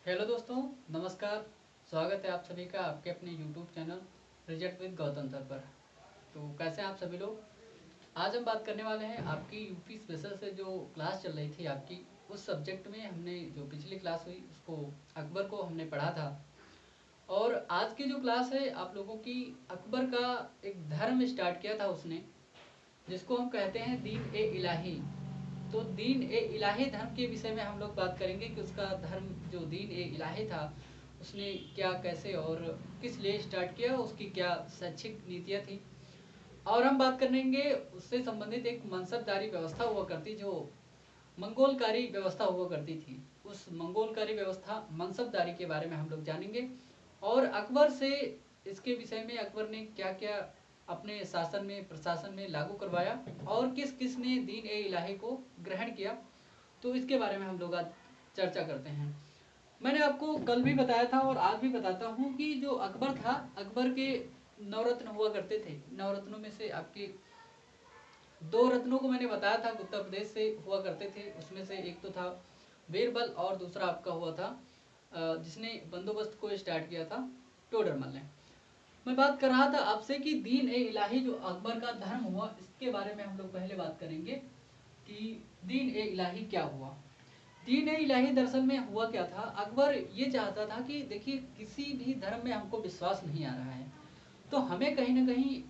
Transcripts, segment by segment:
Hello दोस्तों, नमस्कार। स्वागत है आप सभी का आपके अपने YouTube channel result with Gautam sir पर। तो कैसे हैं आप सभी लोग। आज हम बात करने वाले हैं आपकी यूपी स्पेशल से जो क्लास चल रही थी आपकी, उस सब्जेक्ट में हमने जो पिछली क्लास हुई उसको अकबर को हमने पढ़ा था। और आज की जो क्लास है आप लोगों की, अकबर का एक धर्म स्टार्ट किया था उसने, जिसको हम कहते हैं दीन ए इलाही। तो दीन ए इलाही धर्म के विषय में हम लोग बात करेंगे कि उसका धर्म जो दीन ए इलाही था उसने क्या, कैसे और किस लिए स्टार्ट किया, उसकी क्या शैक्षिक नीतियाँ थी। और हम बात करेंगे उससे संबंधित एक मनसबदारी व्यवस्था हुआ करती, जो मंगोलकारी व्यवस्था हुआ करती थी। उस मंगोलकारी व्यवस्था मनसबदारी के बारे में हम लोग जानेंगे। और अकबर से इसके विषय में अकबर ने क्या क्या अपने शासन में, प्रशासन में लागू करवाया और किस किस ने दीन ए इलाही को ग्रहण किया, तो इसके बारे में हम लोग आज चर्चा करते हैं। मैंने आपको कल भी बताया था और आज भी बताता हूँ कि जो अकबर था, अकबर के नवरत्न हुआ करते थे। नवरत्नों में से आपके दो रत्नों को मैंने बताया था उत्तर प्रदेश से हुआ करते थे। उसमें से एक तो था बीरबल और दूसरा आपका हुआ था जिसने बंदोबस्त को स्टार्ट किया था, टोडरमल ने। मैं बात कर रहा था आपसे कि दीन ए इलाही जो अकबर का धर्म हुआ, इसके बारे में हम लोग पहले बात करेंगे कि दीन ए इलाही क्या हुआ। दीन ए इलाही दरअसल में हुआ क्या था, अकबर ये चाहता था कि देखिए किसी भी धर्म में हमको विश्वास नहीं आ रहा है, तो हमें कहीं ना कहीं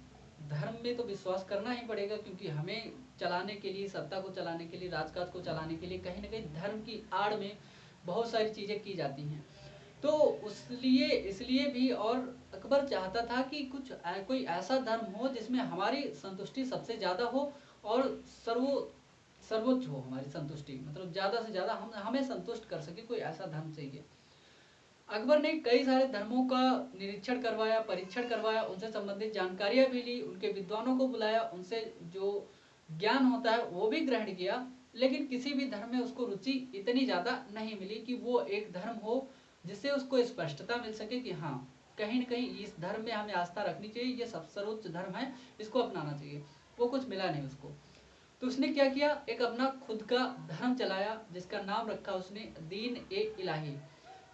धर्म में तो विश्वास करना ही पड़ेगा, क्योंकि हमें चलाने के लिए, सत्ता को चलाने के लिए, राजकाज को चलाने के लिए कहीं ना कहीं धर्म की आड़ में बहुत सारी चीज़ें की जाती हैं। तो उसलिए इसलिए भी, और अकबर चाहता था कि कोई ऐसा धर्म हो जिसमें हमारी संतुष्टि सबसे ज़्यादा हो और सर्वोच्च हो हमारी संतुष्टि, मतलब ज़्यादा से ज़्यादा हम हमें संतुष्ट कर सके, कोई ऐसा धर्म चाहिए। अकबर ने कई सारे धर्मों का निरीक्षण करवाया, परीक्षण करवाया, उनसे संबंधित जानकारियां भी ली, उनके विद्वानों को बुलाया, उनसे जो ज्ञान होता है वो भी ग्रहण किया। लेकिन किसी भी धर्म में उसको रुचि इतनी ज़्यादा नहीं मिली कि वो एक धर्म हो जिससे उसको स्पष्टता मिल सके कि हाँ, कहीं न कहीं इस धर्म में हमें आस्था रखनी चाहिए, ये सब सर्वोच्च धर्म है, इसको अपनाना चाहिए। वो कुछ मिला नहीं उसको। तो उसने क्या किया, एक अपना खुद का धर्म चलाया जिसका नाम रखा उसने दीन ए इलाही।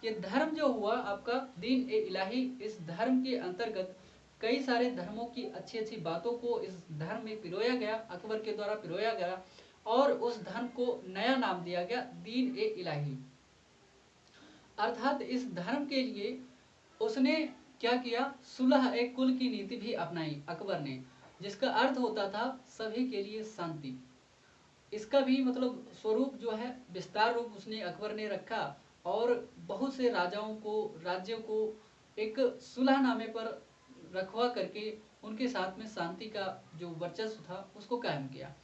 ये धर्म जो हुआ आपका दीन ए इलाही, इस धर्म के अंतर्गत कई सारे धर्मों की अच्छी अच्छी बातों को इस धर्म में पिरोया गया, अकबर के द्वारा पिरोया गया, और उस धर्म को नया नाम दिया गया दीन ए इलाही। अर्थात इस धर्म के लिए उसने क्या किया, सुलह एक कुल की नीति भी अपनाई अकबर ने, जिसका अर्थ होता था सभी के लिए शांति। इसका भी मतलब स्वरूप जो है, विस्तार रूप उसने अकबर ने रखा और बहुत से राजाओं को, राज्यों को एक सुलहनामे पर रखवा करके उनके साथ में शांति का जो वर्चस्व था उसको कायम किया।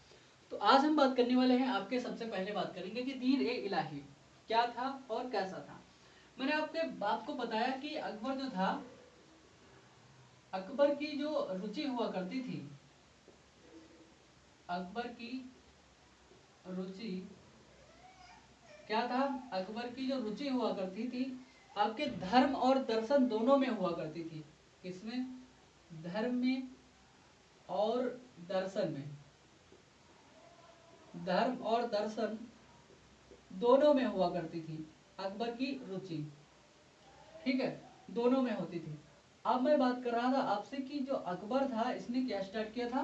तो आज हम बात करने वाले हैं, आपके सबसे पहले बात करेंगे कि दीन ए इलाही क्या था और कैसा था। मैंने आपके बात को बताया कि अकबर जो था, अकबर की जो रुचि हुआ करती थी, अकबर की रुचि क्या था, अकबर की जो रुचि हुआ करती थी आपके धर्म और दर्शन दोनों में हुआ करती थी। किसमें, धर्म में और दर्शन में, धर्म और दर्शन दोनों में हुआ करती थी अकबर की रुचि। ठीक है, दोनों में होती थी। अब मैं बात कर रहा था आपसे कि जो अकबर था इसने क्या स्टार्ट किया था,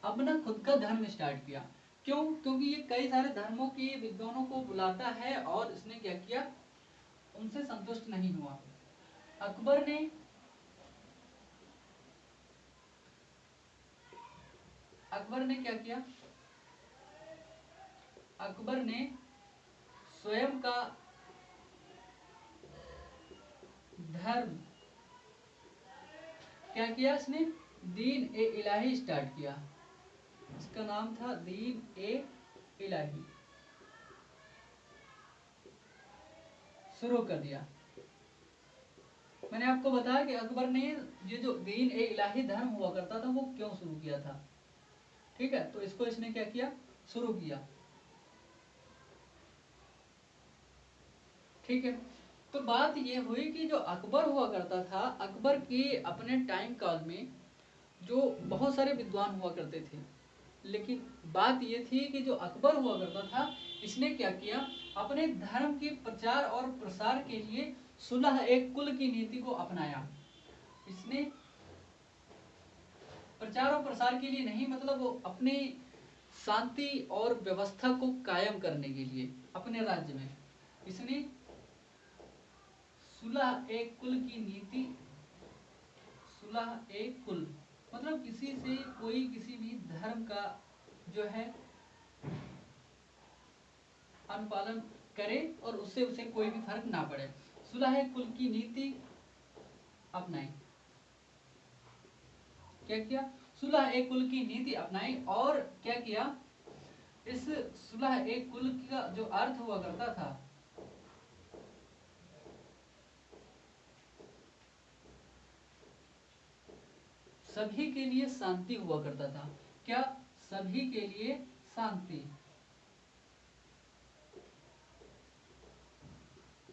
अपना खुद का धर्म स्टार्ट किया। क्यों, क्योंकि ये कई सारे धर्मों के विद्वानों को बुलाता है और इसने क्या किया, उनसे संतुष्ट नहीं हुआ। अकबर ने क्या किया, अकबर ने स्वयं का धर्म क्या किया, इसने दीन ए इलाही स्टार्ट किया। इसका नाम था दीन ए इलाही, शुरू कर दिया। मैंने आपको बताया कि अकबर ने ये जो दीन ए इलाही धर्म हुआ करता था वो क्यों शुरू किया था। ठीक है, तो इसको इसने क्या किया, शुरू किया। ठीक है, तो बात ये हुई कि जो अकबर हुआ करता था, अकबर के अपने टाइम काल में जो बहुत सारे विद्वान हुआ करते थे, लेकिन बात ये थी कि जो अकबर हुआ करता था इसने क्या किया, अपने धर्म के प्रचार और प्रसार के लिए सुलह एक कुल की नीति को अपनाया। इसने प्रचार और प्रसार के लिए नहीं, मतलब वो अपने शांति और व्यवस्था को कायम करने के लिए अपने राज्य में इसने सुलह एक कुल की नीति, सुलह एक कुल मतलब किसी से कोई किसी भी धर्म का जो है अनुपालन करे और उससे उसे कोई भी फर्क ना पड़े, सुलह एक कुल की नीति अपनाई। क्या किया? सुलह एक कुल की नीति अपनाई। और क्या किया? इस सुलह एक कुल का जो अर्थ हुआ करता था, सभी के लिए शांति हुआ करता था। क्या? सभी के लिए शांति।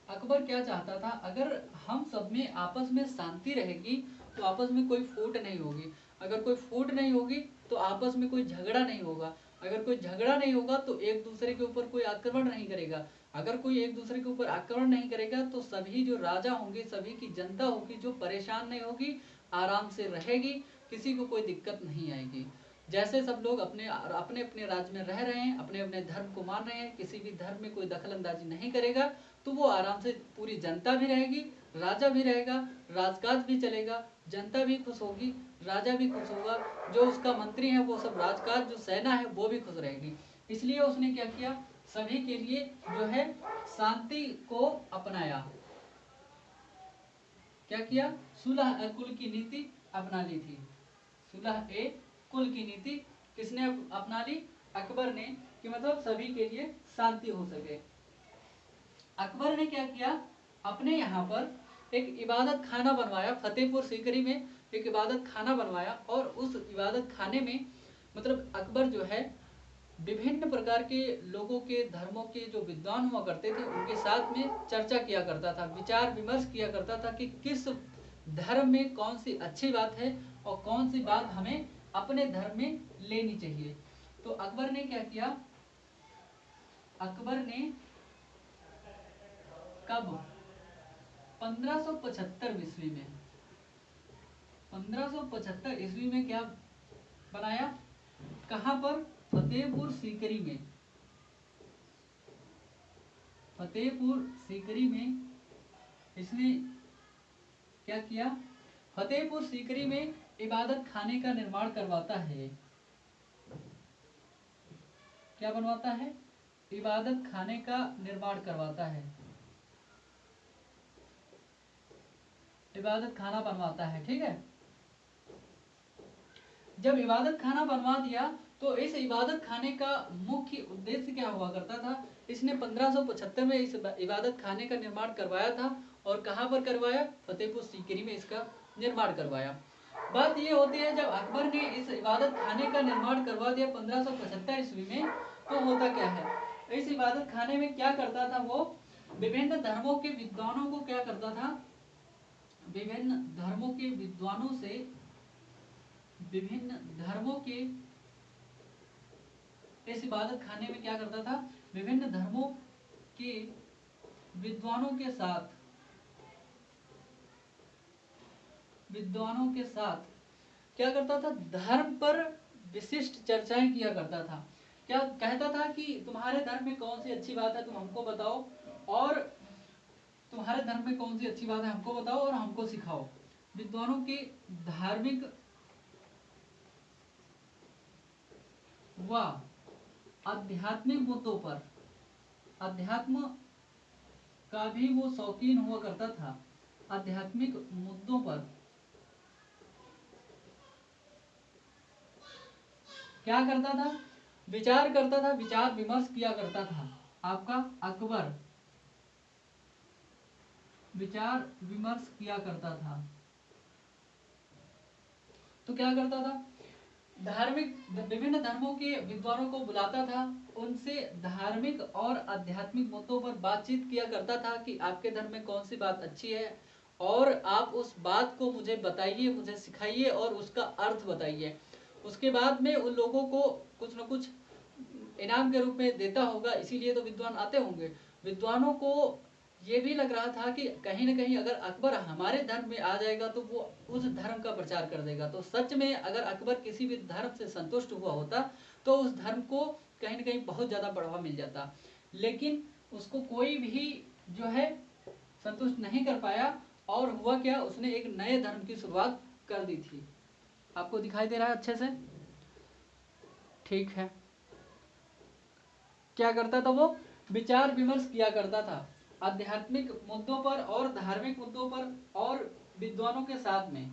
अकबर क्या चाहता था? अगर हम सब में आपस में शांति रहेगी तो आपस में कोई फूट नहीं होगी, अगर कोई फूट नहीं होगी तो आपस में कोई झगड़ा नहीं होगा, अगर कोई झगड़ा नहीं होगा तो एक दूसरे के ऊपर कोई आक्रमण नहीं करेगा, अगर कोई एक दूसरे के ऊपर आक्रमण नहीं करेगा तो सभी जो राजा होंगे, सभी की जनता होगी जो परेशान नहीं होगी, आराम से रहेगी, किसी को कोई दिक्कत नहीं आएगी। जैसे सब लोग अपने अपने अपने राज्य में रह रहे हैं, अपने अपने धर्म को मान रहे हैं, किसी भी धर्म में कोई दखल अंदाजी नहीं करेगा, तो वो आराम से पूरी जनता भी रहेगी, राजा भी रहेगा, राजकाज भी चलेगा, जनता भी खुश होगी, राजा भी खुश होगा, जो उसका मंत्री है वो सब राजकाज, जो सेना है वो भी खुश रहेगी। इसलिए उसने क्या किया? सभी के लिए जो है शांति को अपनाया। क्या किया? सुलह कुल की नीति अपना ली थी। सुलह ए कुल की नीति किसने अपना ली? अकबर ने, कि मतलब सभी के लिए शांति हो सके। अकबर ने क्या किया? अपने यहाँ पर एक इबादत खाना बनवाया, फतेहपुर सीकरी में एक इबादत खाना बनवाया, और उस इबादत खाने में मतलब अकबर जो है विभिन्न प्रकार के लोगों के धर्मों के जो विद्वान हुआ करते थे उनके साथ में चर्चा किया करता था, विचार विमर्श किया करता था कि किस धर्म में कौन सी अच्छी बात है और कौन सी बात हमें अपने धर्म में लेनी चाहिए। तो अकबर ने क्या किया? अकबर ने कब? 1575 ईस्वी में, 1575 ईस्वी में क्या बनाया? कहां पर? फतेहपुर सीकरी में। फतेहपुर सीकरी में इसने क्या किया? फतेहपुर सीकरी में इबादत खाने का निर्माण करवाता है। क्या बनवाता है? इबादत खाने का निर्माण करवाता है, इबादत खाना बनवाता है। ठीक है, जब इबादत खाना बनवा दिया तो इस इबादत खाने का मुख्य उद्देश्य क्या हुआ करता था? इसने 1575 में इस इबादत खाने का निर्माण करवाया था। और कहां पर करवाया? फतेहपुर सीकरी में इसका निर्माण करवाया। बात ये होती है, जब अकबर ने इस इबादत खाने का निर्माण करवा दिया 1575 ईस्वी में, तो होता क्या है? इस इबादत खाने में क्या करता था वो? विभिन्न धर्मों के विद्वानों को क्या करता था? विभिन्न धर्मों के विद्वानों से, विभिन्न धर्मों के इस इबादत खाने में क्या करता था? विभिन्न धर्मों के विद्वानों के साथ, विद्वानों के साथ क्या करता था? धर्म पर विशिष्ट चर्चाएं किया करता था। क्या कहता था कि तुम्हारे धर्म में कौन सी अच्छी बात है तुम हमको बताओ, और तुम्हारे धर्म में कौन सी अच्छी बात है हमको बताओ और हमको सिखाओ। विद्वानों के धार्मिक व आध्यात्मिक मुद्दों पर, अध्यात्म का भी वो शौकीन हुआ करता था, आध्यात्मिक मुद्दों पर क्या करता था? विचार करता था, विचार विमर्श किया करता था। आपका अकबर विचार विमर्श किया करता था। तो क्या करता था? धार्मिक विभिन्न धर्मों के विद्वानों को बुलाता था, उनसे धार्मिक और आध्यात्मिक मुद्दों पर बातचीत किया करता था कि आपके धर्म में कौन सी बात अच्छी है और आप उस बात को मुझे बताइए, मुझे सिखाइए और उसका अर्थ बताइए। उसके बाद में उन लोगों को कुछ न कुछ इनाम के रूप में देता होगा, इसीलिए तो विद्वान आते होंगे। विद्वानों को ये भी लग रहा था कि कहीं न कहीं अगर अकबर हमारे धर्म में आ जाएगा तो वो उस धर्म का प्रचार कर देगा। तो सच में अगर अकबर किसी भी धर्म से संतुष्ट हुआ होता तो उस धर्म को कहीं न कहीं बहुत ज़्यादा बढ़ावा मिल जाता, लेकिन उसको कोई भी जो है संतुष्ट नहीं कर पाया। और हुआ क्या, उसने एक नए धर्म की शुरुआत कर दी थी। आपको दिखाई दे रहा है अच्छे से? ठीक है। क्या करता था वो? विचार विमर्श किया करता था आध्यात्मिक मुद्दों पर और धार्मिक मुद्दों पर और विद्वानों के साथ में।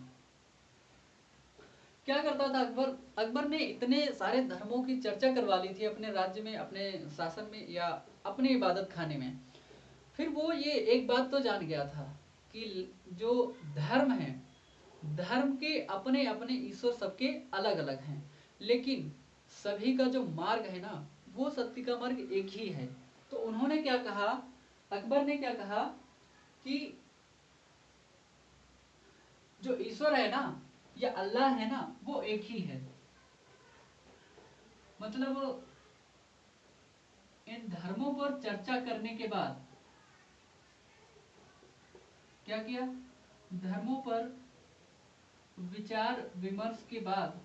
क्या करता था अकबर? अकबर ने इतने सारे धर्मों की चर्चा करवा ली थी अपने राज्य में, अपने शासन में या अपने इबादत खाने में। फिर वो ये एक बात तो जान गया था कि जो धर्म है, धर्म के अपने अपने ईश्वर सबके अलग अलग हैं, लेकिन सभी का जो मार्ग है ना, वो सत्य का मार्ग एक ही है। तो उन्होंने क्या कहा, अकबर ने क्या कहा कि जो ईश्वर है ना या अल्लाह है ना, वो एक ही है। मतलब इन धर्मों पर चर्चा करने के बाद क्या किया, धर्मों पर विचार विमर्श के बाद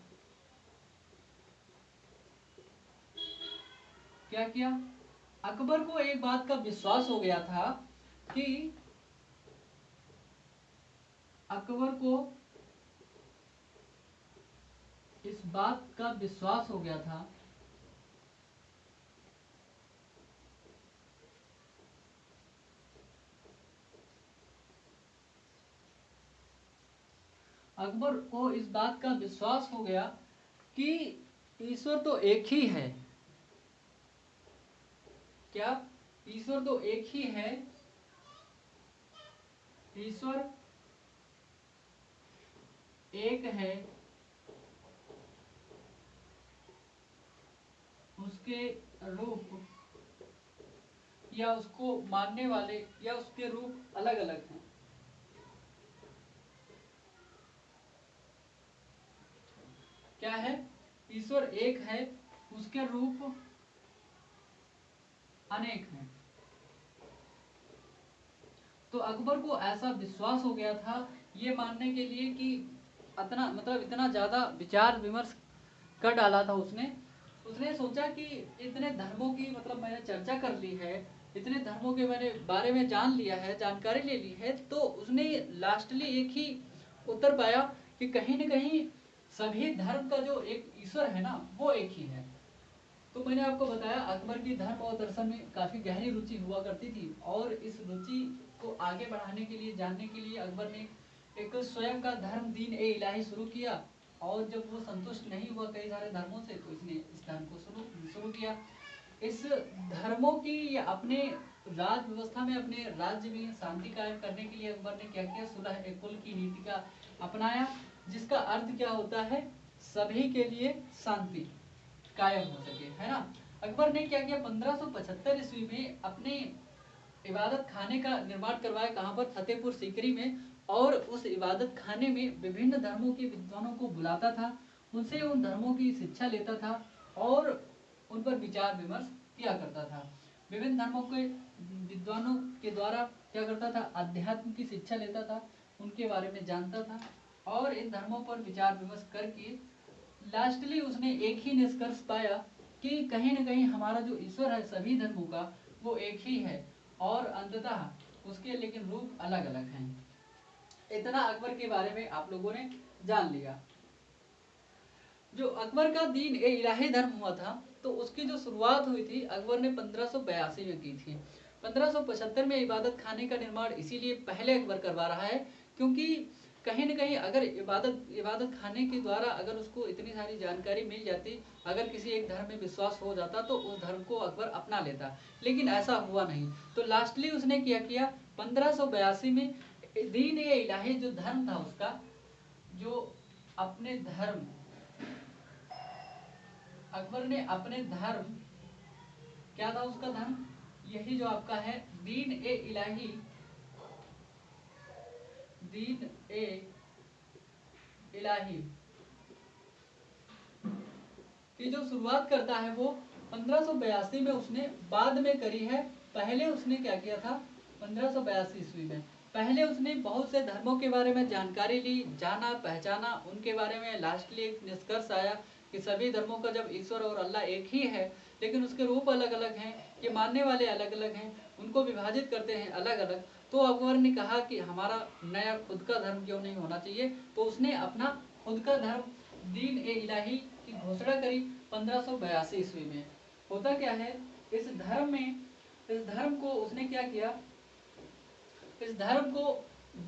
क्या किया, अकबर को एक बात का विश्वास हो गया था कि अकबर को इस बात का विश्वास हो गया था अकबर को इस बात का विश्वास हो गया कि ईश्वर तो एक ही है। क्या? ईश्वर तो एक ही है। ईश्वर एक है, उसके रूप या उसको मानने वाले या उसके रूप अलग अलग हैं। क्या है? ईश्वर एक है, उसके रूप अनेक हैं। तो अकबर को ऐसा विश्वास हो गया था ये मानने के लिए कि इतना मतलब इतना ज्यादा विचार विमर्श कर डाला था उसने। उसने सोचा कि इतने धर्मों की मतलब मैंने चर्चा कर ली है, इतने धर्मों के मैंने बारे में जान लिया है, जानकारी ले ली है, तो उसने लास्टली एक ही उत्तर पाया कि कहीं न कहीं सभी धर्म का जो एक ईश्वर है ना, वो एक ही है। तो मैंने आपको बताया अकबर की धर्म और दर्शन में काफी गहरी रुचि हुआ करती थी, और इस रुचि को आगे बढ़ाने के लिए, जानने के लिए अकबर ने एक स्वयं का धर्म दीन ए इलाही शुरू किया। और जब वो संतुष्ट नहीं हुआ कई सारे धर्मों से, तो इसने इस धर्म को शुरू किया। इस धर्मों की या अपने राज व्यवस्था में, अपने राज्य में शांति कायम करने के लिए अकबर ने क्या किया, सुलह ए कुल की नीति का अपनाया, जिसका अर्थ क्या होता है, सभी के लिए शांति कायम हो सके, है ना। अकबर ने क्या किया, 1575 ईस्वी में अपने इबादत खाने का निर्माण करवाया। कहाँ पर? फतेहपुर सीकरी में। और उस इबादत खाने में विभिन्न धर्मों के विद्वानों को बुलाता था, उनसे उन धर्मों की शिक्षा लेता था और उन पर विचार विमर्श किया करता था। विभिन्न धर्मों के विद्वानों के द्वारा क्या करता था, अध्यात्म की शिक्षा लेता था, उनके बारे में जानता था और इन धर्मों पर विचार विमर्श करके लास्टली उसने एक ही निष्कर्ष पाया कि कहीं न कहीं हमारा जो ईश्वर है सभी धर्मों का, वो एक ही है और अंततः उसके लेकिन रूप अलग अलग हैं। इतना अकबर के बारे में आप लोगों ने जान लिया। जो अकबर का दीन ए इलाही धर्म हुआ था, तो उसकी जो शुरुआत हुई थी अकबर ने 1582 में की थी। 1575 में इबादत खाने का निर्माण इसीलिए पहले अकबर करवा रहा है क्योंकि कहीं न कहीं अगर इबादत खाने के द्वारा अगर उसको इतनी सारी जानकारी मिल जाती, अगर किसी एक धर्म में विश्वास हो जाता तो उस धर्म को अकबर अपना लेता, लेकिन ऐसा हुआ नहीं। तो लास्टली उसने क्या किया, 1582 में दीन ए इलाही जो धर्म था उसका, जो अपने धर्म, अकबर ने अपने धर्म, क्या था उसका धर्म, यही जो आपका है दीन ए इलाही, दीन ए इलाही की जो शुरुआत करता है वो 1582 में उसने बाद में करी है पहले उसने क्या किया था 1582 ईस्वी में, पहले उसने बहुत से धर्मों के बारे में जानकारी ली, जाना पहचाना उनके बारे में। लास्टली एक निष्कर्ष आया कि सभी धर्मों का जब ईश्वर और अल्लाह एक ही है, लेकिन उसके रूप अलग अलग हैं, ये मानने वाले अलग अलग हैं, उनको विभाजित करते हैं अलग अलग, तो अकबर ने कहा कि हमारा नया खुद का धर्म क्यों नहीं होना चाहिए। तो उसने अपना खुद का धर्म दीन ए इलाही की घोषणा करी 1582 ईस्वी में। होता क्या है, इस धर्म को उसने क्या किया, इस धर्म को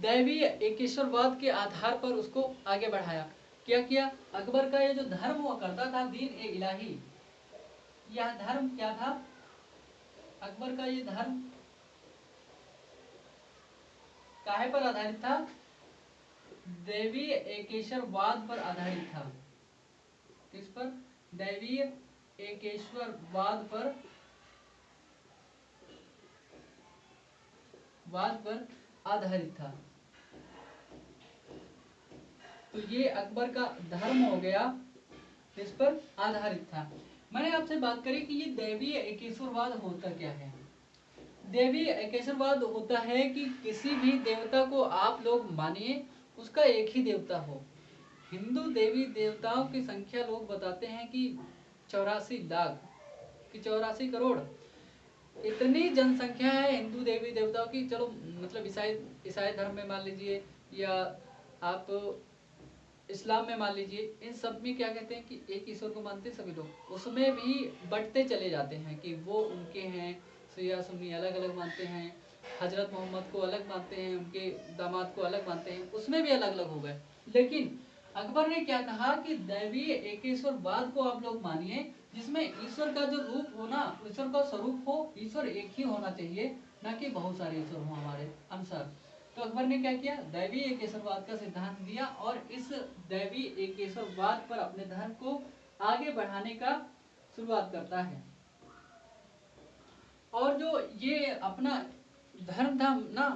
दैवीय एकेश्वरवाद के आधार पर उसको आगे बढ़ाया। क्या किया, अकबर का ये जो धर्म हुआ करता था दीन ए इलाही, यह धर्म क्या था, अकबर का ये धर्म काहे पर आधारित था, दैवीय एकेश्वरवाद पर आधारित था। किस पर, दैवीय एकेश्वरवाद पर आधारित था। तो ये अकबर का धर्म हो गया, इस पर आधारित था। मैंने आपसे बात करी कि ये दैवीय एकेश्वरवाद होता क्या है। दैवीय एकेश्वरवाद होता है कि किसी भी देवता को आप लोग मानिए, उसका एक ही देवता हो। हिंदू देवी देवताओं की संख्या लोग बताते हैं कि 84 लाख कि 84 करोड़, इतनी जनसंख्या है हिंदू देवी देवताओं की। चलो मतलब ईसाई धर्म में मान लीजिए, या आप इस्लाम में मान लीजिए, इन सब में क्या कहते हैं कि एक ईश्वर को मानते सभी लोग, उसमें भी बंटते चले जाते हैं कि वो उनके हैं, शिया सुन्नी अलग अलग मानते हैं, हजरत मोहम्मद को अलग मानते हैं, उनके दामाद को अलग मानते हैं, उसमें भी अलग अलग हो गए। लेकिन अकबर ने क्या कहा कि दैवीय एकेश्वरवाद को आप लोग मानिए, जिसमें ईश्वर का जो रूप हो ना, ईश्वर का स्वरूप हो, ईश्वर एक ही होना चाहिए, ना कि बहुत सारे ईश्वर हो हमारे अनुसार। तो अकबर ने क्या किया, दैवीय एकेश्वरवाद का सिद्धांत दिया और इस दैवीय एकेश्वरवाद पर अपने धर्म को आगे बढ़ाने का शुरुआत करता है। और जो ये अपना धर्म था ना,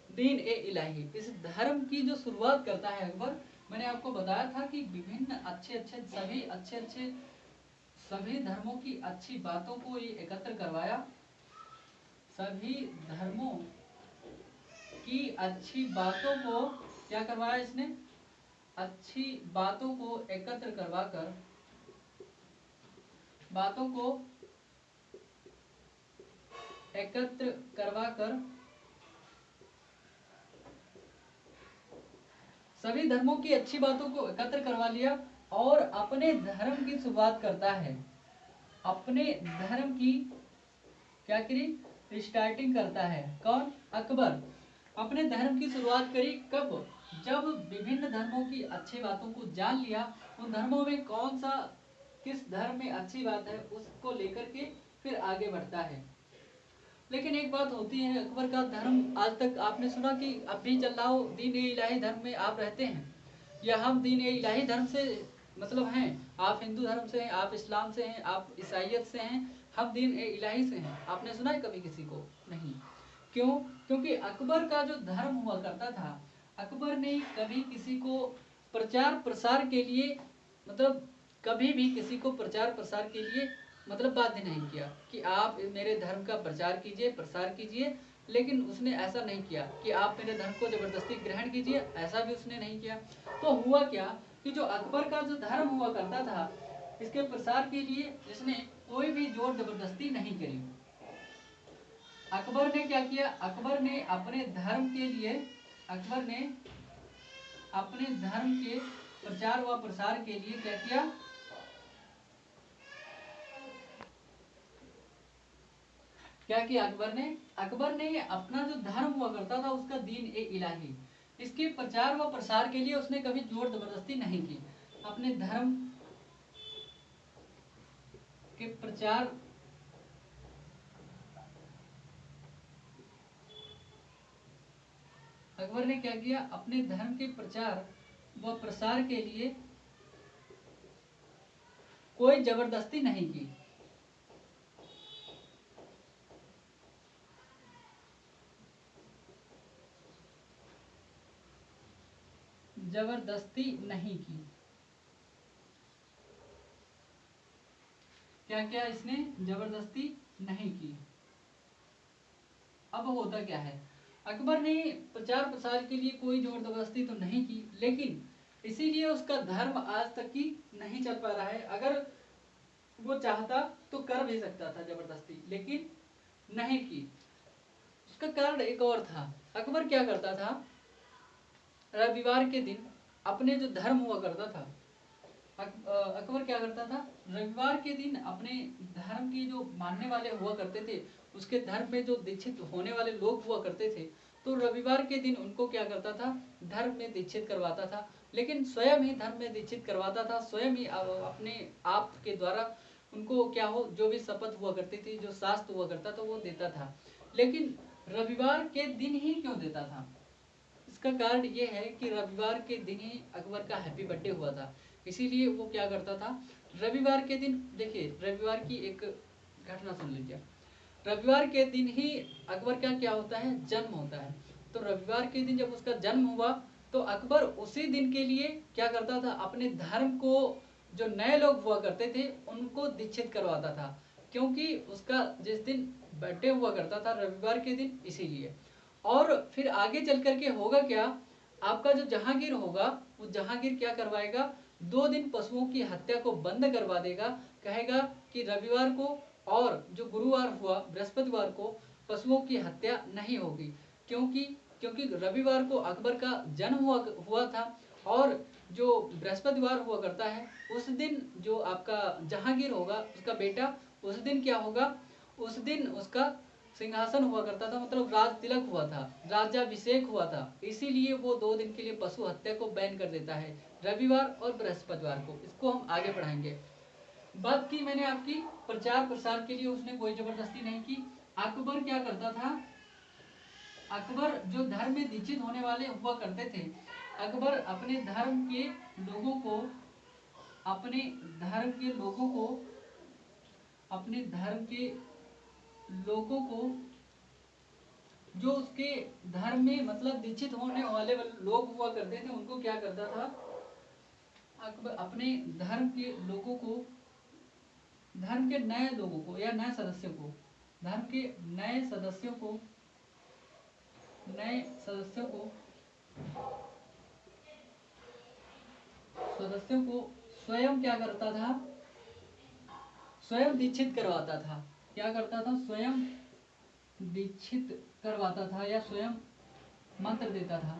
दीन ए इलाही, इस धर्म की जो शुरुआत करता है अकबर, मैंने आपको बताया था कि विभिन्न सभी धर्मों की अच्छी बातों को ये एकत्र करवाया, सभी धर्मों की अच्छी बातों को क्या करवाया इसने, अच्छी बातों को एकत्र करवाकर, बातों को एकत्र करवाकर सभी धर्मों की अच्छी बातों को एकत्र करवा लिया और अपने धर्म की शुरुआत करता है। अपने धर्म की क्या करी, स्टार्टिंग करता है कौन, अकबर। अपने धर्म की शुरुआत करी कब, जब विभिन्न धर्मों की अच्छी बातों को जान लिया, उन धर्मों में कौन सा किस धर्म में अच्छी बात है उसको लेकर के फिर आगे बढ़ता है। लेकिन एक बात होती है, अकबर का धर्म आज तक आपने सुना कि अब भी चल रहा हो, दीन ए इलाही धर्म में आप रहते हैं, या हम दीन ए इलाही धर्म से मतलब हैं, आप हिंदू धर्म से हैं, आप इस्लाम से हैं, आप ईसाइयत से हैं, हम दीन ए इलाही से हैं, आपने सुना है कभी किसी को, नहीं। क्यों, क्योंकि अकबर का जो धर्म हुआ करता था, अकबर ने कभी किसी को प्रचार प्रसार के लिए मतलब कभी भी किसी को प्रचार प्रसार के लिए मतलब बाध्य नहीं किया कि आप मेरे धर्म का प्रचार कीजिए प्रसार कीजिए। लेकिन उसने ऐसा नहीं किया कि आप मेरे धर्म को जबरदस्ती ग्रहण कीजिए, ऐसा भी उसने नहीं किया। तो हुआ क्या कि जो अकबर का जो धर्म हुआ करता था, इसके प्रसार के लिए इसने कोई भी जोर जबरदस्ती नहीं करी। अकबर ने क्या किया, अकबर ने अपने धर्म के लिए, अकबर ने अपने धर्म के प्रचार व प्रसार के लिए क्या किया, क्या किया अकबर ने अपना जो धर्म हुआ करता था उसका दीन ए इलाही, इसके प्रचार व प्रसार के लिए उसने कभी जोर जबरदस्ती नहीं की। अपने धर्म के प्रचार अकबर ने क्या किया, अपने धर्म के प्रचार व प्रसार के लिए कोई जबरदस्ती नहीं की। जबरदस्ती नहीं की। क्या क्या इसने जबरदस्ती नहीं की। अब होता क्या है, अकबर ने प्रचार प्रसार के लिए कोई जोर जबरदस्ती तो नहीं की, लेकिन इसीलिए उसका धर्म आज तक की नहीं चल पा रहा है। अगर वो चाहता तो कर भी सकता था जबरदस्ती, लेकिन नहीं की। उसका कारण एक और था। अकबर क्या करता था, रविवार के दिन अपने जो धर्म हुआ करता था, अकबर क्या करता था, रविवार के दिन अपने धर्म के जो मानने वाले हुआ करते थे, उसके धर्म में जो दीक्षित होने वाले लोग हुआ करते थे, तो रविवार के दिन उनको क्या करता था, धर्म में दीक्षित करवाता था। लेकिन स्वयं ही धर्म में दीक्षित करवाता था, स्वयं ही अपने आप के द्वारा उनको क्या हो, जो भी शपथ हुआ करती थी, जो शास्त्र हुआ करता था, वो देता था। लेकिन रविवार के दिन ही क्यों देता था? इसका कारण ये है कि रविवार के दिन ही अकबर का हैप्पी बर्थडे हुआ था, इसीलिए वो क्या करता था, रविवार के दिन, देखिए रविवार की एक घटना सुन लीजिए। रविवार के दिन ही अकबर का क्या होता है, जन्म होता है। तो रविवार के दिन जब उसका जन्म हुआ, तो अकबर उसी दिन के लिए क्या करता था, अपने धर्म को जो नए लोग हुआ करते थे उनको दीक्षित करवाता था, क्योंकि उसका जिस दिन बर्थडे हुआ करता था रविवार के दिन, इसीलिए। और फिर आगे चल करके होगा क्या, आपका जो जहांगीर होगा, वो जहांगीर क्या करवाएगा, 2 दिन पशुओं की हत्या को बंद करवा देगा। कहेगा कि रविवार को और जो गुरुवार हुआ बृहस्पतिवार को पशुओं की हत्या नहीं होगी, क्योंकि क्योंकि रविवार को अकबर का जन्म हुआ था, और जो बृहस्पतिवार हुआ करता है उस दिन जो आपका जहांगीर होगा, उसका बेटा, उस दिन क्या होगा, उस दिन उसका सिंहासन हुआ करता था, मतलब राज तिलक हुआ था, राज्याभिषेक हुआ था। इसीलिए वो 2 दिन के लिए पशु हत्या को बैन कर देता है, रविवार और बृहस्पतिवार को। इसको हम आगे पढ़ाएंगे। बात की मैंने आपकी प्रचार प्रसार के लिए उसने कोई जबरदस्ती नहीं की। अकबर क्या करता था, अकबर जो धर्म में दीक्षित होने वाले हुआ करते थे, अकबर अपने धर्म के लोगों को, अपने धर्म के लोगों को, अपने धर्म के लोगों को, जो उसके धर्म में मतलब दीक्षित होने वाले लोग हुआ करते थे, उनको क्या करता था, अकबर अपने धर्म के लोगों को, धर्म के नए लोगों को या नए सदस्यों को, धर्म के नए सदस्यों को, नए सदस्यों को, सदस्यों को स्वयं क्या करता था, स्वयं दीक्षित करवाता था। क्या करता था, स्वयं दीक्षित करवाता था या स्वयं मंत्र देता था।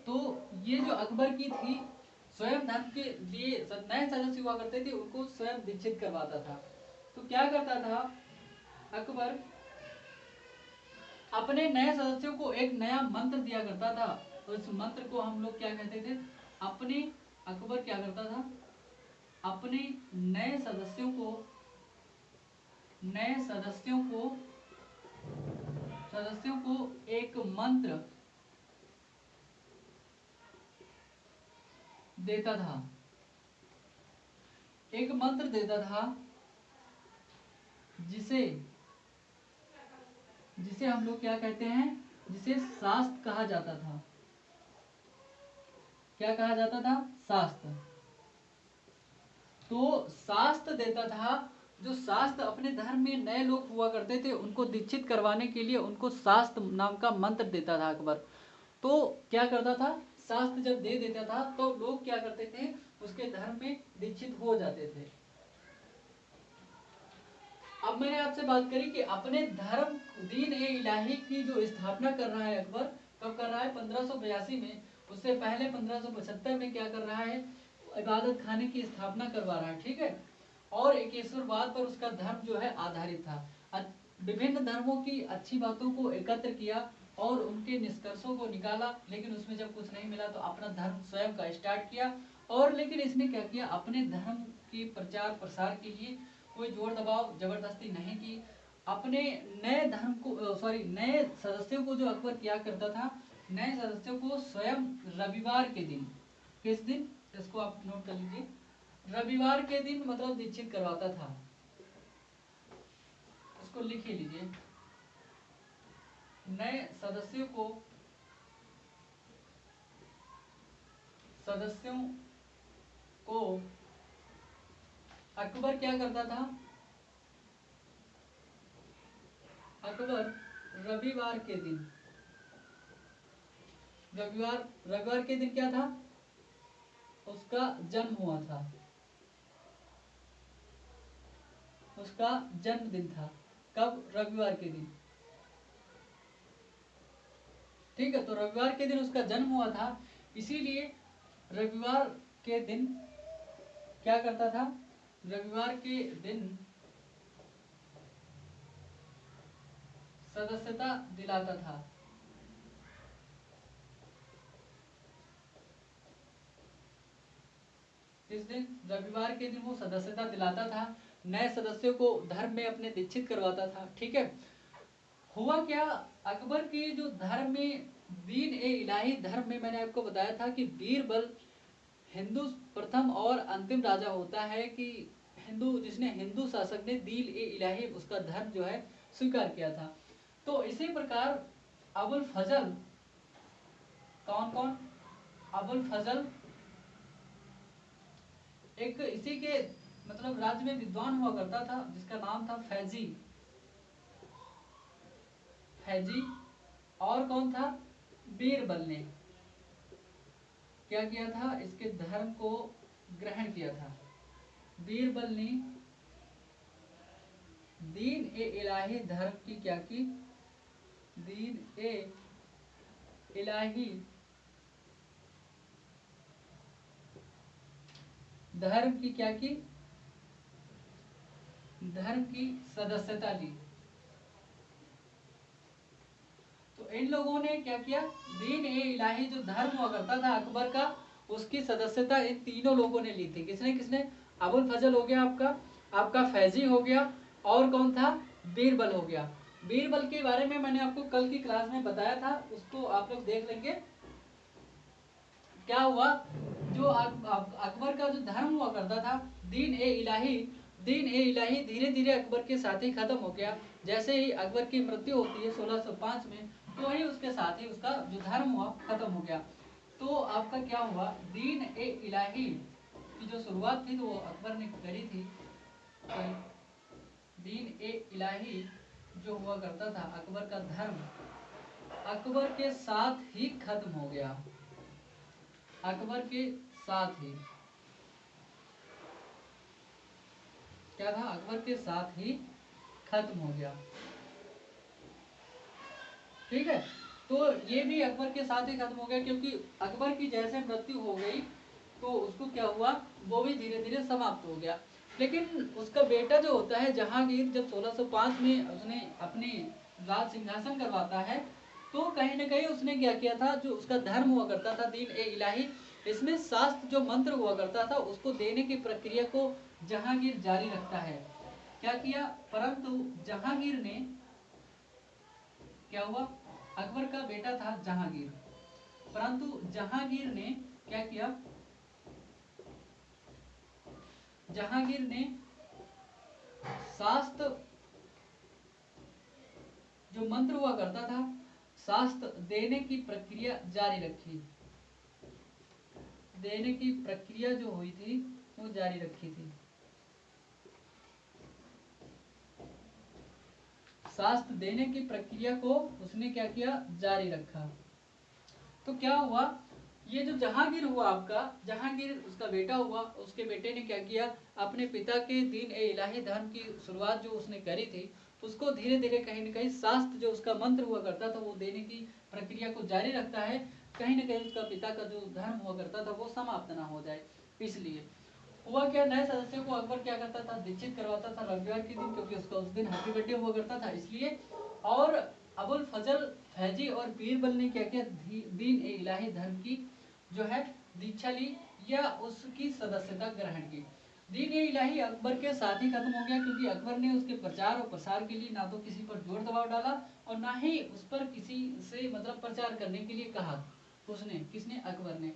तो ये जो अकबर की थी, स्वयं धर्म के लिए नए सदस्य हुआ करते थे, उनको स्वयं दीक्षित करवाता था। तो क्या करता था अकबर, अपने नए सदस्यों को एक नया मंत्र दिया करता था। उस मंत्र को हम लोग क्या कहते थे, अपने, अकबर क्या करता था, अपने नए सदस्यों को, नए सदस्यों को एक मंत्र देता था, एक मंत्र देता था, जिसे जिसे हम लोग क्या कहते हैं, जिसे शास्त्र कहा जाता था। क्या कहा जाता था, शास्त्र। तो शास्त्र देता था, जो शास्त्र अपने धर्म में नए लोग हुआ करते थे उनको दीक्षित करवाने के लिए उनको शास्त्र नाम का मंत्र देता था अकबर। तो क्या करता था, शास्त्र जब दे देता था तो लोग क्या करते थे, उसके धर्म में दीक्षित हो जाते थे। अब मैंने आपसे बात करी कि अपने धर्म दीन ए इलाही की जो स्थापना कर रहा है अकबर, कब कर रहा है, 1582 में। उससे पहले 1575 में क्या कर रहा है, इबादत खाने की स्थापना करवा रहा है, ठीक है। और एकेश्वरवाद पर उसका धर्म जो है आधारित था। विभिन्न धर्मों की अच्छी बातों को एकत्र किया और उनके निष्कर्षों को निकाला, लेकिन उसमें जब कुछ नहीं मिला तो अपना धर्म स्वयं का स्टार्ट किया। और लेकिन इसने क्या किया, अपने धर्म के प्रचार प्रसार के लिए कोई जोर दबाव जबरदस्ती नहीं की। अपने नए धर्म को, सॉरी, नए सदस्यों को जो अकबर किया करता था, नए सदस्यों को स्वयं रविवार के दिन, किस दिन, इसको आप नोट कर लीजिए, रविवार के दिन मतलब दीक्षित करवाता था। इसको लिख ही लीजिए, नए सदस्यों को, सदस्यों को अकबर क्या करता था, अकबर रविवार के दिन, रविवार के दिन क्या था, उसका जन्म हुआ था, उसका जन्मदिन था। कब? रविवार के दिन। ठीक है, तो रविवार के दिन उसका जन्म हुआ था, इसीलिए रविवार के दिन क्या करता था, रविवार के दिन सदस्यता दिलाता था। इस दिन, रविवार के दिन वो सदस्यता दिलाता था, नए सदस्यों को धर्म में अपने दीक्षित करवाता था। ठीक है, हुआ क्या, अकबर के जो धर्म में, दीन ए इलाही धर्म में, मैंने आपको बताया था कि बीरबल हिंदू प्रथम और अंतिम राजा होता है कि हिंदू, जिसने हिंदू शासक ने दीन ए इलाही उसका धर्म जो है स्वीकार किया था। तो इसी प्रकार अबुल फजल, कौन कौन, अबुल फजल एक इसी के मतलब राज्य में विद्वान हुआ करता था, जिसका नाम था फैजी, फैजी। और कौन था, बीरबल ने क्या किया था, इसके धर्म को ग्रहण किया था। बीरबल ने दीन ए इलाही धर्म की क्या की, दीन ए इलाही धर्म की क्या की, धर्म की सदस्यता ली। तो इन लोगों ने क्या किया, दीन ए इलाही जो धर्म हुआ करता था अकबर का, उसकी सदस्यता इन तीनों लोगों ने ली थी। किसने किसने, अबुल फजल हो गया आपका, आपका फैजी हो गया, और कौन था, बीरबल हो गया। बीरबल के बारे में मैंने आपको कल की क्लास में बताया था, उसको आप लोग देख लेंगे। क्या हुआ, जो अकबर का जो धर्म हुआ करता था दीन ए इलाही, दीन ए इलाही धीरे धीरे अकबर के साथ ही खत्म हो गया। जैसे ही अकबर की मृत्यु होती है 1605 में, तो वही उसके साथ ही उसका जो धर्म हुआ खत्म हो गया। तो आपका क्या हुआ, दीन ए इलाही की जो शुरुआत थी तो वो अकबर ने करी थी। दीन ए इलाही जो हुआ करता था अकबर का धर्म, अकबर के साथ ही खत्म हो गया, अकबर के साथ ही क्या था, अकबर के साथ ही खत्म हो गया। ठीक है, तो ये भी अकबर के साथ ही खत्म हो गया, क्योंकि अकबर की जैसे मृत्यु हो गई तो उसको क्या हुआ, वो भी धीरे धीरे समाप्त हो गया। लेकिन उसका बेटा जो होता है जहांगीर, जब 1605 में उसने अपनी राज सिंहासन करवाता है, तो कहीं ना कहीं उसने क्या किया था, जो उसका धर्म हुआ करता था दीन ए इलाही, इसमें शास्त्र जो मंत्र हुआ करता था उसको देने की प्रक्रिया को जहांगीर जारी रखता है। क्या किया, परंतु जहांगीर ने, क्या हुआ, अकबर का बेटा था जहांगीर, परंतु जहांगीर ने क्या किया, जहांगीर ने शास्त्र जो मंत्र हुआ करता था, शास्त्र देने की प्रक्रिया जारी रखी, देने की प्रक्रिया जो हुई थी वो जारी रखी थी, शास्त्र देने की प्रक्रिया को उसने क्या किया, जारी रखा। तो क्या हुआ, ये जो जहांगीर हुआ आपका, जहांगीर उसका बेटा हुआ, उसके बेटे ने क्या किया, अपने पिता के दीन ए इलाही धर्म की शुरुआत जो उसने करी थी, उसको धीरे धीरे कहीं ना कहीं शास्त्र जो उसका मंत्र हुआ करता था वो देने की प्रक्रिया को जारी रखता है, कहीं ना कहीं उसका पिता का जो धर्म हुआ करता था वो समाप्त ना हो जाए। इसलिए हुआ क्या, नए सदस्यों को अकबर क्या करता था, दीक्षित करवाता था रविवार के दिन, क्योंकि उसका उस दिन हैप्पी बर्थडे हुआ करता था इसलिए। और अबुल फजल, फैजी और बीरबल ने क्या किया, दीन ए इलाही धर्म की जो है दीक्षा ली या उसकी सदस्यता ग्रहण की। दीन ए इलाही अकबर के साथ ही खत्म हो गया, क्योंकि अकबर ने उसके प्रचार और प्रसार के लिए ना तो किसी पर जोर दबाव डाला और ना ही उस पर किसी से मतलब प्रचार करने के लिए कहा उसने, किसने, अकबर ने।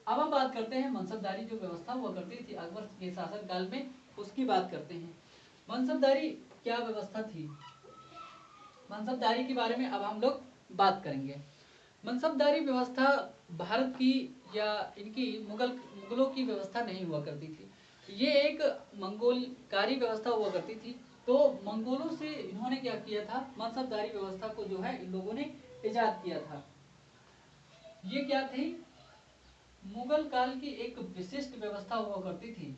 अब हम बात करते हैं मनसबदारी जो व्यवस्था हुआ करती थी अकबर के शासन काल में, उसकी बात करते हैं। मनसबदारी क्या व्यवस्था थी, मनसबदारी के बारे में अब हम लोग बात करेंगे। मनसबदारी व्यवस्था भारत की या इनकी मुगलों की व्यवस्था नहीं हुआ करती थी, ये एक मंगोलकारी व्यवस्था हुआ करती थी। तो मंगोलों से इन्होंने क्या किया था, मनसबदारी व्यवस्था को जो है इन लोगों ने इजाद किया था। ये क्या थी, मुगल काल की एक विशिष्ट व्यवस्था हुआ करती थी।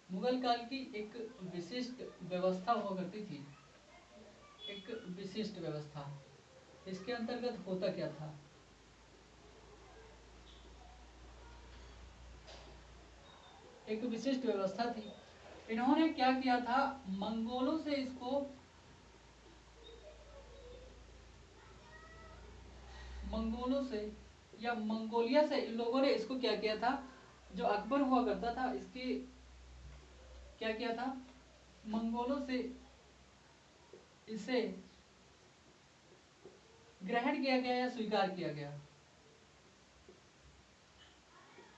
मुगल काल की एक विशिष्ट व्यवस्था हुआ करती थी, एक विशिष्ट व्यवस्था। इसके अंतर्गत होता क्या था, एक विशिष्ट व्यवस्था थी। इन्होंने क्या किया था, मंगोलों से इसको, मंगोलों से या मंगोलिया से इन लोगों ने इसको क्या किया था, जो अकबर हुआ करता था इसकी क्या किया था, मंगोलों से इसे ग्रहण किया गया या स्वीकार किया गया,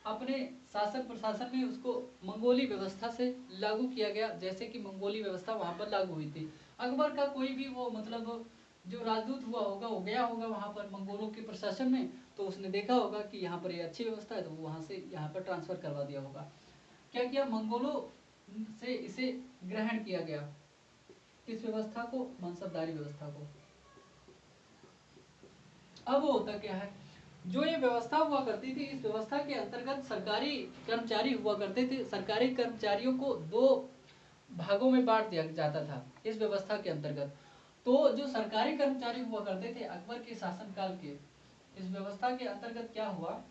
अपने शासन प्रशासन में उसको मंगोली व्यवस्था से लागू किया गया, जैसे कि मंगोली व्यवस्था वहां पर लागू हुई थी। अकबर का कोई भी वो मतलब जो राजदूत हुआ होगा वो गया होगा वहां पर मंगोलों के प्रशासन में, तो उसने देखा होगा कि यहाँ पर ये अच्छी व्यवस्था है, तो वो वहां से यहाँ पर ट्रांसफर करवा दिया होगा। क्या किया, मंगोलों से इसे ग्रहण किया गया, किस व्यवस्था को, मनसबदारी व्यवस्था को। अब होता क्या है, जो ये व्यवस्था हुआ करती थी, इस व्यवस्था के अंतर्गत सरकारी कर्मचारी हुआ करते थे। सरकारी कर्मचारियों को दो भागों में बांट दिया जाता था इस व्यवस्था के अंतर्गत। तो जो सरकारी कर्मचारी हुआ करते थे अकबर के शासनकाल के, इस व्यवस्था के अंतर्गत क्या हुआ,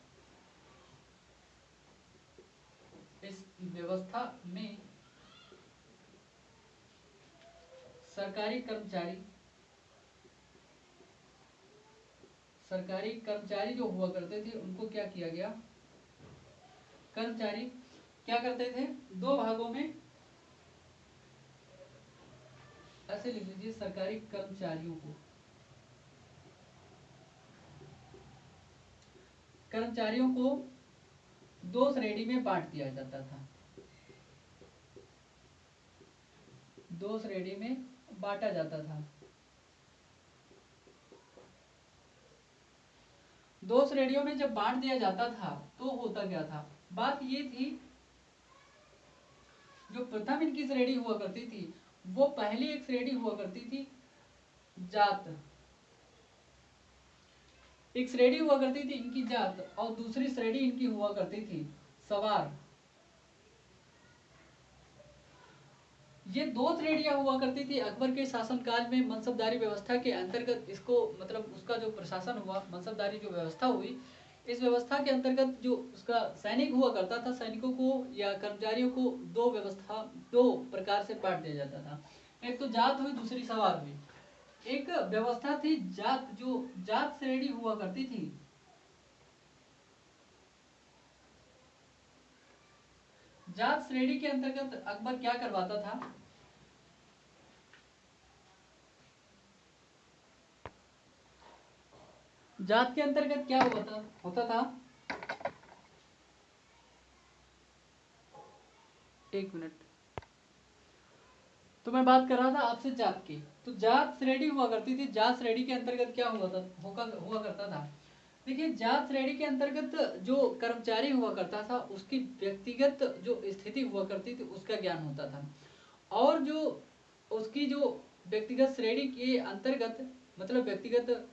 इस व्यवस्था में सरकारी कर्मचारी, सरकारी कर्मचारी जो हुआ करते थे उनको क्या किया गया, कर्मचारी क्या करते थे, दो भागों में, ऐसे लिख लीजिए, सरकारी कर्मचारियों को, कर्मचारियों को दो श्रेणी में बांट दिया जाता था, दो श्रेणी में बांटा जाता था। दो श्रेणियों में जब बांट दिया जाता था तो होता क्या था, बात ये थी, जो प्रथम इनकी श्रेणी हुआ करती थी वो पहली एक श्रेणी हुआ करती थी जात, एक श्रेणी हुआ करती थी इनकी जात, और दूसरी श्रेणी इनकी हुआ करती थी सवार। ये दो श्रेणियां हुआ करती थी अकबर के शासनकाल में मनसबदारी व्यवस्था के अंतर्गत। इसको मतलब उसका जो प्रशासन हुआ, मनसबदारी जो व्यवस्था हुई, इस व्यवस्था के अंतर्गत जो उसका सैनिक हुआ करता था, सैनिकों को या कर्मचारियों को दो प्रकार से बांट दिया जाता था। एक तो जात हुई, दूसरी सवार हुई। एक व्यवस्था थी जात, जो जात श्रेणी हुआ करती थी, जात श्रेणी के अंतर्गत अकबर क्या करवाता था, जात के अंतर्गत क्या होता था, एक मिनट, तो मैं बात कर रहा था आपसे जात की। तो जात श्रेणी हुआ करती थी, जात श्रेणी के अंतर्गत क्या हुआ करता था, देखिए जात श्रेणी के अंतर्गत जो कर्मचारी हुआ करता था उसकी व्यक्तिगत जो स्थिति हुआ करती थी उसका ज्ञान होता था, और जो उसकी जो व्यक्तिगत श्रेणी के अंतर्गत मतलब व्यक्तिगत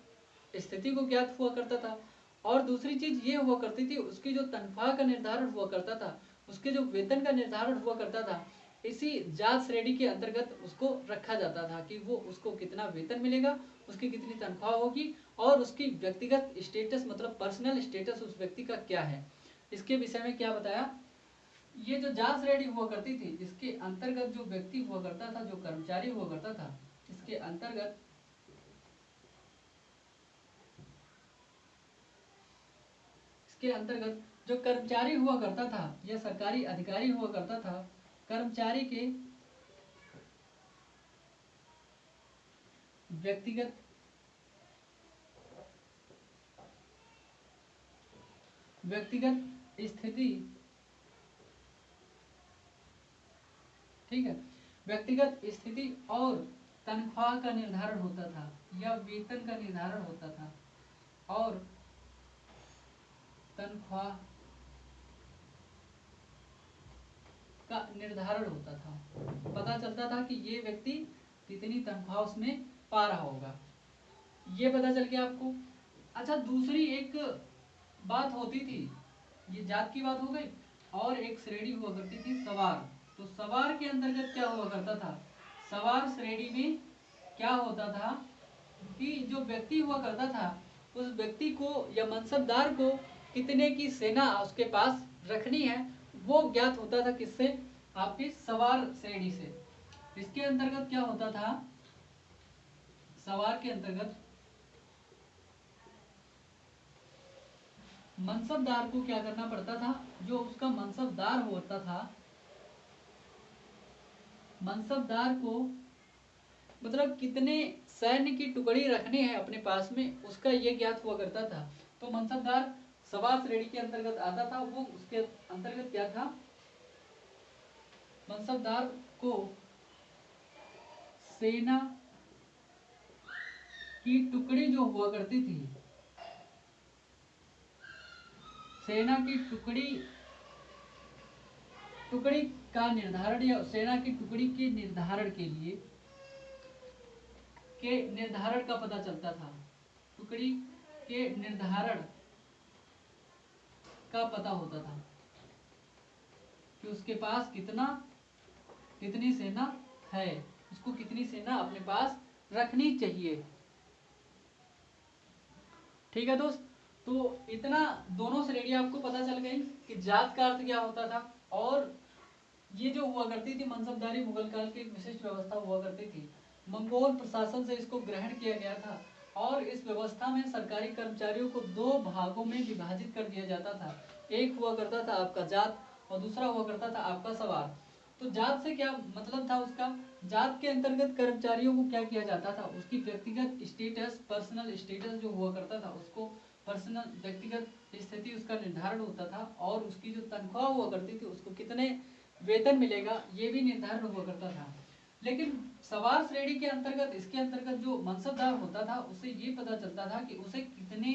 स्थिति को ज्ञात हुआ करता था। और दूसरी चीज ये हुआ करती थी, उसकी जो तनख्वाह का निर्धारण हुआ करता था, उसके जो वेतन का निर्धारण हुआ करता था, इसी जात श्रेणी के अंतर्गत उसको रखा जाता था कि वो उसको कितना वेतन मिलेगा, उसकी कितनी तनख्वाह होगी, और उसकी व्यक्तिगत स्टेटस मतलब पर्सनल स्टेटस उस व्यक्ति का क्या है, इसके विषय में क्या बताया। ये जो जात श्रेणी हुआ करती थी, इसके अंतर्गत जो व्यक्ति हुआ करता था, जो कर्मचारी हुआ करता था, इसके अंतर्गत जो कर्मचारी हुआ करता था या सरकारी अधिकारी हुआ करता था, कर्मचारी के व्यक्तिगत स्थिति, ठीक है, व्यक्तिगत स्थिति और तनख्वाह का निर्धारण होता था या वेतन का निर्धारण होता था, और तनख्वाह का निर्धारण होता था, पता चलता था कि ये व्यक्ति कितनी तनख्वाह उसमें पा रहा होगा, ये पता चल गया आपको। अच्छा, दूसरी एक बात होती थी, ये जात की बात हो गई, और एक श्रेणी हुआ करती थी सवार। तो सवार के अंतर्गत क्या हुआ करता था, सवार श्रेणी में क्या होता था कि जो व्यक्ति हुआ करता था उस व्यक्ति को या मनसबदार को कितने की सेना उसके पास रखनी है वो ज्ञात होता था, किससे, आपकी सवार श्रेणी से। इसके अंतर्गत क्या होता था, सवार के अंतर्गत मनसबदार को क्या करना पड़ता था, जो उसका मनसबदार होता था, मनसबदार को मतलब कितने सैन्य की टुकड़ी रखनी है अपने पास में, उसका ये ज्ञात हुआ करता था। तो मनसबदार सवार श्रेणी के अंतर्गत आता था। वो उसके अंतर्गत क्या था, मनसबदार को सेना की टुकड़ी जो हुआ करती थी, सेना की टुकड़ी का निर्धारण या सेना की टुकड़ी के निर्धारण के लिए के निर्धारण का पता चलता था, टुकड़ी के निर्धारण का पता होता था कि उसके पास कितनी सेना है, उसको कितनी सेना अपने पास रखनी चाहिए। ठीक है दोस्त, तो इतना दोनों श्रेणी आपको पता चल गई कि जात का अर्थ क्या होता था, और ये जो हुआ करती थी मनसबदारी मुगल काल की एक विशिष्ट व्यवस्था हुआ करती थी। मंगोल प्रशासन से इसको ग्रहण किया गया था, और इस व्यवस्था में सरकारी कर्मचारियों को दो भागों में विभाजित कर दिया जाता था। एक हुआ करता था आपका जात, और दूसरा हुआ करता था आपका सवार। तो जात से क्या मतलब था उसका, जात के अंतर्गत कर्मचारियों को क्या किया जाता था, उसकी व्यक्तिगत स्टेटस, पर्सनल स्टेटस जो हुआ करता था, उसको पर्सनल व्यक्तिगत स्थिति उसका निर्धारण होता था, और उसकी जो तनख्वाह हुआ करती थी, उसको कितने वेतन मिलेगा ये भी निर्धारण हुआ करता था। लेकिन सवार श्रेणी के अंतर्गत, इसके अंतर्गत जो मनसबदार होता था उससे ये पता चलता था कि उसे कितने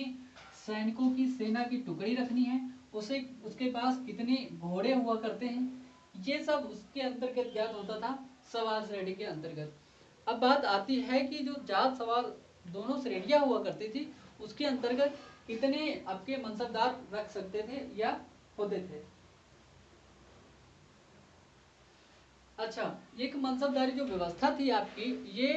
सैनिकों की सेना की टुकड़ी रखनी है, उसे उसके पास कितने घोड़े हुआ करते हैं, ये सब उसके अंतर्गत ज्ञात होता था सवार श्रेणी के अंतर्गत। अब बात आती है कि जो जात सवार दोनों श्रेणियां हुआ करती थी, उसके अंतर्गत कितने आपके मनसबदार रख सकते थे या होते थे। अच्छा, एक मनसबदारी जो व्यवस्था थी आपकी, ये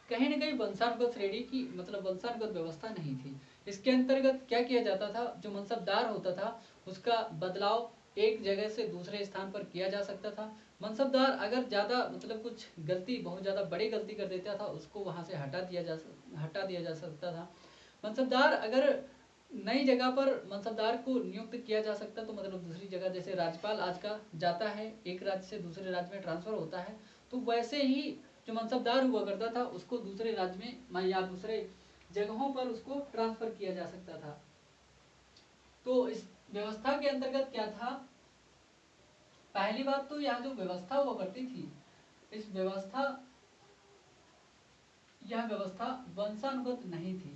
कहीं ना कहीं वंशानुगत श्रेणी की मतलब वंशानुगत व्यवस्था नहीं थी। इसके अंतर्गत क्या किया जाता था, जो मनसबदार होता था उसका बदलाव एक जगह से दूसरे स्थान पर किया जा सकता था। मनसबदार अगर ज्यादा मतलब कुछ गलती, बहुत ज्यादा बड़ी गलती कर देता था, उसको वहां से हटा दिया जा सकता था। मनसबदार अगर नई जगह पर मनसबदार को नियुक्त किया जा सकता, तो मतलब दूसरी जगह, जैसे राज्यपाल आज का जाता है एक राज्य से दूसरे राज्य में ट्रांसफर होता है, तो वैसे ही जो मनसबदार हुआ करता था उसको दूसरे राज्य में या दूसरे जगहों पर उसको ट्रांसफर किया जा सकता था। तो इस व्यवस्था के अंतर्गत क्या था, पहली बात तो यह जो व्यवस्था हुआ करती थी, इस यह व्यवस्था वंशानुगत नहीं थी।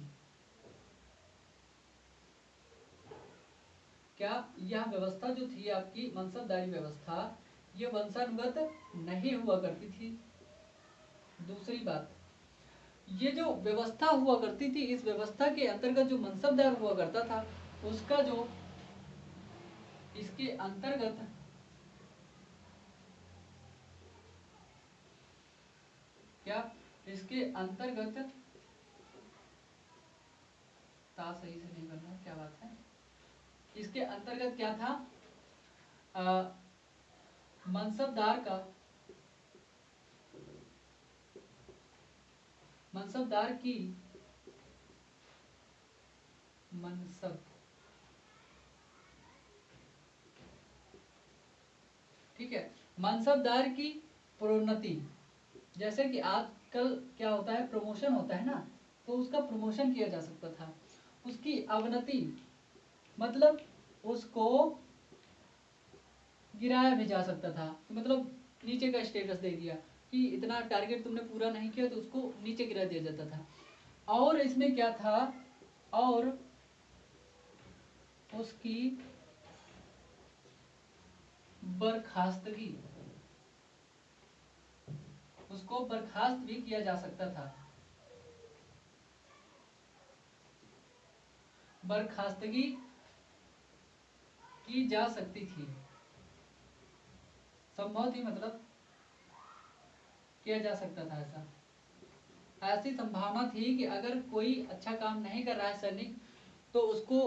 क्या यह व्यवस्था जो थी आपकी मनसबदारी व्यवस्था, ये वंशानुगत नहीं हुआ करती थी। दूसरी बात, ये जो व्यवस्था हुआ करती थी, इस व्यवस्था के अंतर्गत जो मनसबदार हुआ करता था, उसका जो इसके अंतर्गत क्या, इसके अंतर्गत ता सही से नहीं बन रहा, क्या बात है, इसके अंतर्गत क्या था, मनसबदार का, मनसबदार की मनसब, ठीक है, मनसबदार की प्रोन्नति, जैसे कि आजकल क्या होता है, प्रमोशन होता है ना, तो उसका प्रमोशन किया जा सकता था। उसकी अवनति मतलब उसको गिराया भी जा सकता था, मतलब नीचे का स्टेटस दे दिया कि इतना टारगेट तुमने पूरा नहीं किया, तो उसको नीचे गिरा दिया जाता था। और इसमें क्या था, और उसकी बर्खास्तगी, उसको बर्खास्त भी किया जा सकता था, बर्खास्तगी की जा सकती थी, संभव थी मतलब किया जा सकता था ऐसा। ऐसी संभावना थी कि अगर कोई अच्छा काम नहीं कर रहा है सैनिक तो उसको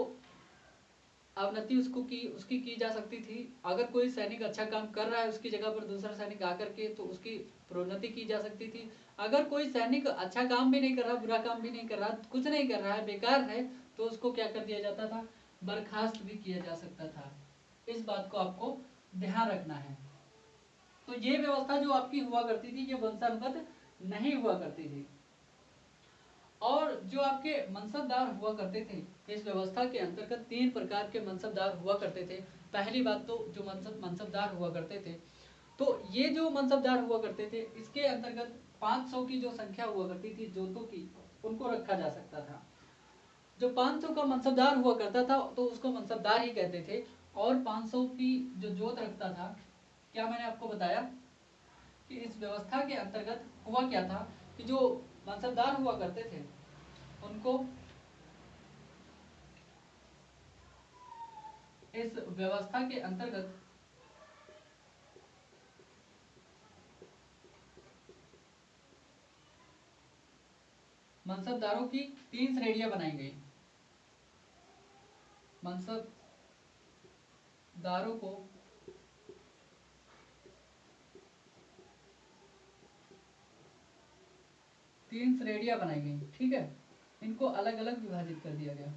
अवनति उसकी की जा सकती थी। अगर कोई सैनिक अच्छा काम कर रहा है उसकी जगह पर दूसरा सैनिक आकर के तो उसकी प्रोन्नति की जा सकती थी। अगर कोई सैनिक अच्छा काम भी नहीं कर रहा, बुरा काम भी नहीं कर रहा, कुछ नहीं कर रहा है, बेकार है, तो उसको क्या कर दिया जाता था, बर्खास्त भी किया जा सकता था। इस बात को आपको ध्यान रखना है। तो ये व्यवस्था जो आपकी हुआ करती थी ये वंशानुगत नहीं हुआ करती थी। और जो आपके मनसबदार हुआ करते थे, इस व्यवस्था के अंतर्गत 3 प्रकार के मनसबदार हुआ करते थे। पहली बात तो जो मनसबदार हुआ करते थे, तो ये जो मनसबदार हुआ करते थे इसके अंतर्गत 500 की जो संख्या हुआ करती थी जोतों की, उनको रखा जा सकता था। जो 500 का मनसबदार हुआ करता था तो उसको मनसबदार ही कहते थे। और 500 की जो जोत रखता था, क्या मैंने आपको बताया कि इस व्यवस्था के अंतर्गत हुआ क्या था कि जो मनसबदार हुआ करते थे उनको इस व्यवस्था के अंतर्गत मनसबदारों की 3 श्रेणियां बनाई गई। मनसबदारों को तीन श्रेणियां बनाई गई, ठीक है। इनको अलग अलग विभाजित कर दिया गया।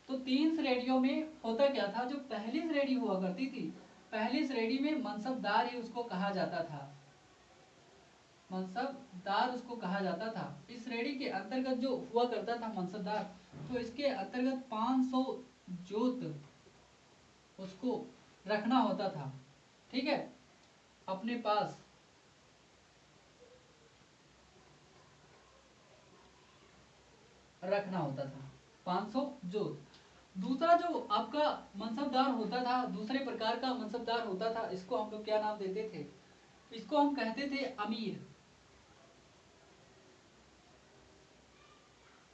तो 3 श्रेणियों में होता क्या था, जो पहली श्रेणी हुआ करती थी, पहली श्रेणी में मनसबदार ही उसको कहा जाता था, मनसबदार उसको कहा जाता था। इस श्रेणी के अंतर्गत जो हुआ करता था मनसबदार, तो इसके अंतर्गत 500 जोत उसको रखना होता था, ठीक है, अपने पास रखना होता था 500 जोत। दूसरा जो आपका मनसबदार होता था, दूसरे प्रकार का मनसबदार होता था, इसको हम लोग क्या नाम देते थे, इसको हम कहते थे अमीर।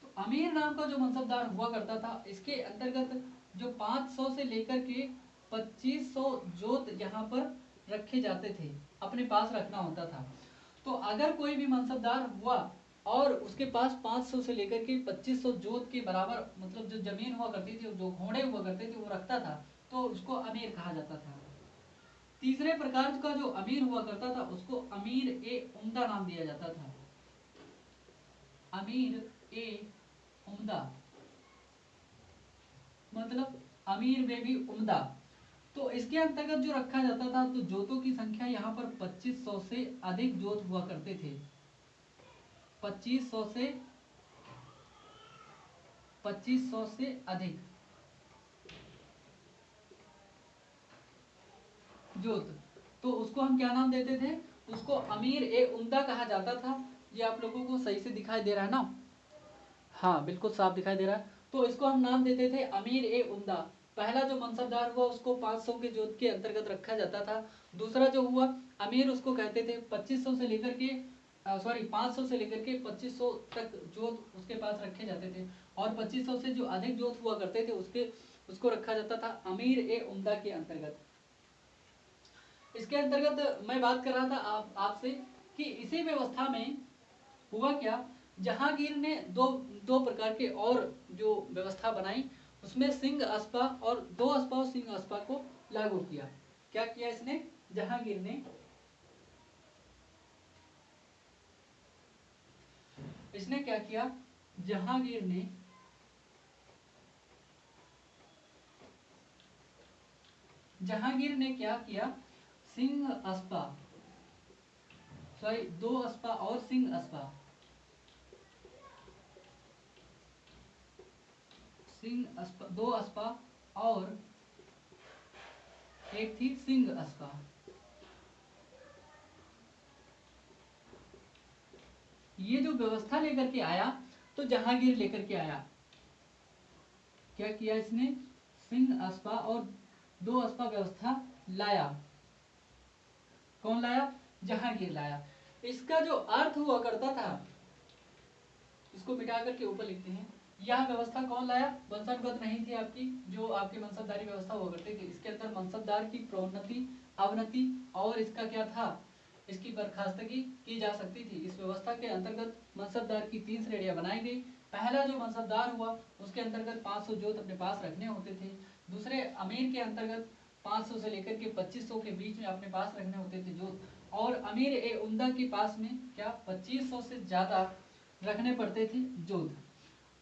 तो अमीर नाम का जो मनसबदार हुआ करता था, इसके अंतर्गत जो 500 से लेकर के 2500 जोत यहाँ पर रखे जाते थे, अपने पास रखना होता था। तो अगर कोई भी मनसबदार हुआ और उसके पास 500 से लेकर के 2500 जोत के बराबर मतलब जो जमीन हुआ करती थी, जो घोड़े हुआ करते थे वो रखता था, तो उसको अमीर कहा जाता था। तीसरे प्रकार का जो अमीर हुआ करता था उसको अमीर ए उम्दा नाम दिया जाता था, अमीर ए उम्दा, मतलब अमीर में भी उम्दा। तो इसके अंतर्गत जो रखा जाता था, तो जोतों की संख्या यहाँ पर 2500 से अधिक जोत हुआ करते थे, 2500 से 2500 से अधिक जोत, तो उसको हम क्या नाम देते थे, उसको अमीर ए उम्दा कहा जाता था। ये आप लोगों को सही से दिखाई दे रहा है ना, हाँ बिल्कुल साफ दिखाई दे रहा है। तो इसको हम नाम देते थे अमीर ए उम्दा। पहला जो मनसबदार हुआ उसको 500 के जोत के अंतर्गत रखा जाता था। दूसरा जो हुआ अमीर, उसको कहते थे 2500 से लेकर के 500 से लेकर के 2500 तक जोत उसके पास रखे जाते थे। और 2500 से जो अधिक जोत हुआ करते थे उसको रखा जाता था अमीर ए उम्दा के अंतर्गत। इसके अंतर्गत मैं बात कर रहा था आपसे कि इसी व्यवस्था में हुआ क्या, जहांगीर ने दो प्रकार के और जो व्यवस्था बनाई, उसमें सिंह अस्पा और दो अस्पा और सिंह अस्पा को लागू किया। क्या किया इसने, जहांगीर ने इसने क्या किया, जहांगीर ने क्या किया, सिंह अस्पा दो अस्पा और सिंह अस्पा, दो अस्पा और एक थी सिंह अस्पा, ये जो व्यवस्था लेकर के आया, तो जहांगीर लेकर के आया। क्या किया इसने, सिंह अस्पा और दो अस्पा व्यवस्था लाया। कौन लाया? जहांगीर लाया। इसका जो अर्थ हुआ करता था, इसको मिटा करके ऊपर लिखते हैं, यह व्यवस्था कौन लाया? वंशानुगत नहीं थी आपकी, जो आपकी मनसबदारी व्यवस्था हुआ करती थी। इसके अंदर मनसबदार की प्रोन्नति, अवनति और इसका क्या था, इसकी बर्खास्तगी की जा सकती थी। इस व्यवस्था के अंतर्गत मनसबदार की 3 श्रेणियां बनाई गई। पहला जो मनसबदार हुआ उसके अंतर्गत 500 जोत अपने पास रखने होते थे। दूसरे अमीर के अंतर्गत 500 से लेकर के 2500 के बीच में अपने पास रखने होते थे जोत, और अमीर ए उमदा के पास में क्या 2500 से ज्यादा रखने पड़ते थे जोत।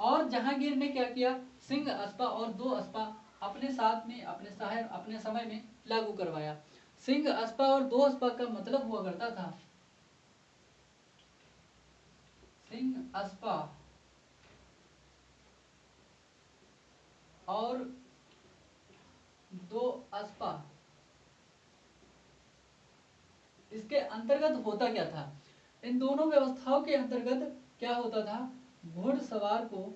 और जहांगीर ने क्या किया, सिंह अस्पा और 2 अस्पा अपने साथ में अपने शहर अपने समय में लागू करवाया। सिंह अस्पा और 2 अस्पा का मतलब हुआ करता था, सिंह अस्पा और 2 अस्पा, इसके अंतर्गत होता क्या था? इन दोनों व्यवस्थाओं के अंतर्गत क्या होता था, घुड़सवार को,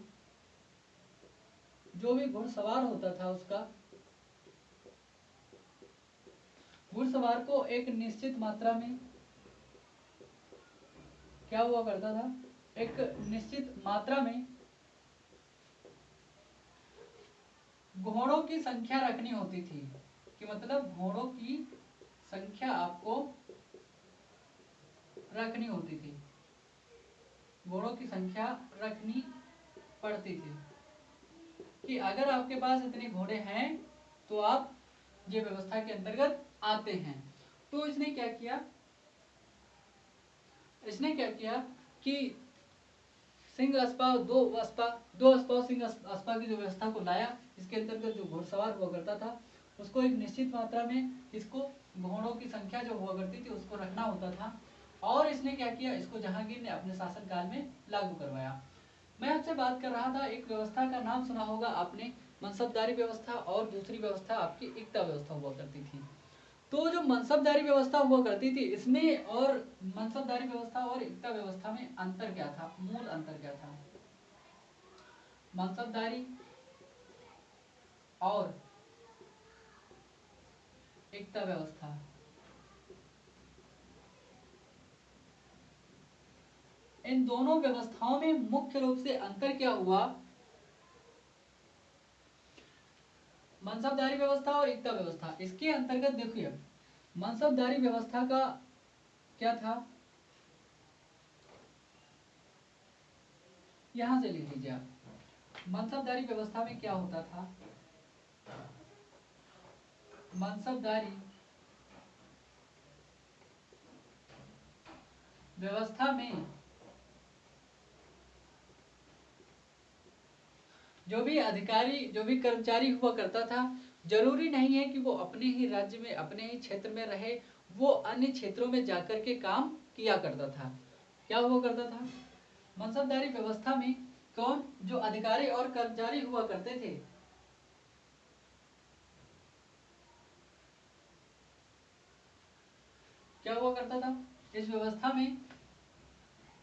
जो भी घुड़सवार होता था उसका, घुड़सवार को एक निश्चित मात्रा में क्या हुआ करता था, एक निश्चित मात्रा में घोड़ों की संख्या रखनी होती थी। कि मतलब घोड़ों की संख्या आपको रखनी होती थी, घोड़ों की संख्या रखनी पड़ती थी, कि अगर आपके पास इतने घोड़े हैं तो आप ये व्यवस्था के अंतर्गत आते हैं। तो इसने क्या किया, कि सिंह अस्पा दो अस्पा सिंह अस्पा की जो व्यवस्था को लाया। इसके अंतर्गत जो घुड़सवार हुआ करता था उसको एक निश्चित मात्रा में, इसको घोड़ों की संख्या जो हुआ करती थी उसको रखना होता था। और इसने क्या किया, इसको जहांगीर ने अपने शासनकाल में लागू करवाया। मैं आपसे बात कर रहा था, एक व्यवस्था का नाम सुना होगा आपने, मनसबदारी व्यवस्था, और दूसरी व्यवस्था आपकी एकता व्यवस्था हुआ करती थी। तो जो मनसबदारी व्यवस्था हुआ करती थी, इसमें और मनसबदारी व्यवस्था और एकता व्यवस्था में अंतर क्या था, मूल अंतर क्या था? मनसबदारी और एकता व्यवस्था, इन दोनों व्यवस्थाओं में मुख्य रूप से अंतर क्या हुआ? मनसबदारी व्यवस्था और एकता व्यवस्था, इसके अंतर्गत देखिए, मनसबदारी व्यवस्था का क्या था, यहां से लिख लीजिए आप। मनसबदारी व्यवस्था में क्या होता था, मनसबदारी व्यवस्था में जो भी अधिकारी, जो भी कर्मचारी हुआ करता था, जरूरी नहीं है कि वो अपने ही राज्य में, अपने ही क्षेत्र में रहे, वो अन्य क्षेत्रों में जाकर के काम किया करता था। क्या हुआ करता था मनसबदारी व्यवस्था में? कौन, जो अधिकारी और कर्मचारी हुआ करते थे, क्या हुआ करता था इस व्यवस्था में?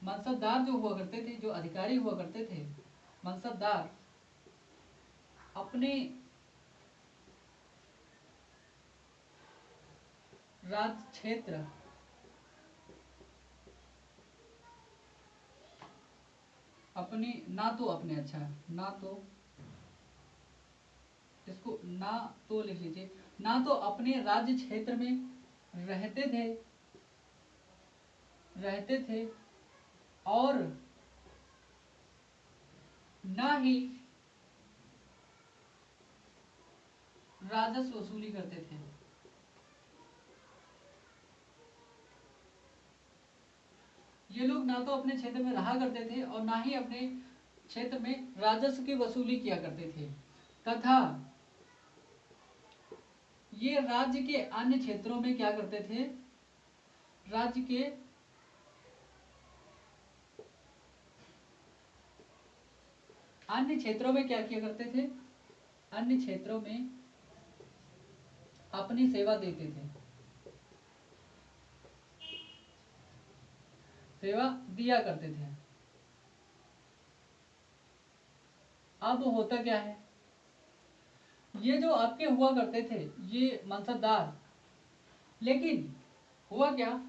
मनसबदार जो हुआ करते थे, जो अधिकारी हुआ करते थे, मनसबदार अपने राज्य क्षेत्र, अपने ना तो अपने, अच्छा ना तो, इसको ना तो लिख लीजिए, ना तो अपने राज्य क्षेत्र में रहते थे और ना ही राजस्व वसूली करते थे। ये लोग ना तो अपने क्षेत्र में रहा करते थे और ना ही अपने क्षेत्र में राजस्व की वसूली किया करते थे, तथा ये राज्य के अन्य क्षेत्रों में क्या करते थे, राज्य के अन्य क्षेत्रों में क्या किया करते थे, अन्य क्षेत्रों में अपनी सेवा देते थे, सेवा दिया करते थे। अब होता क्या है, ये जो आपके हुआ करते थे ये मनसबदार, लेकिन हुआ क्या,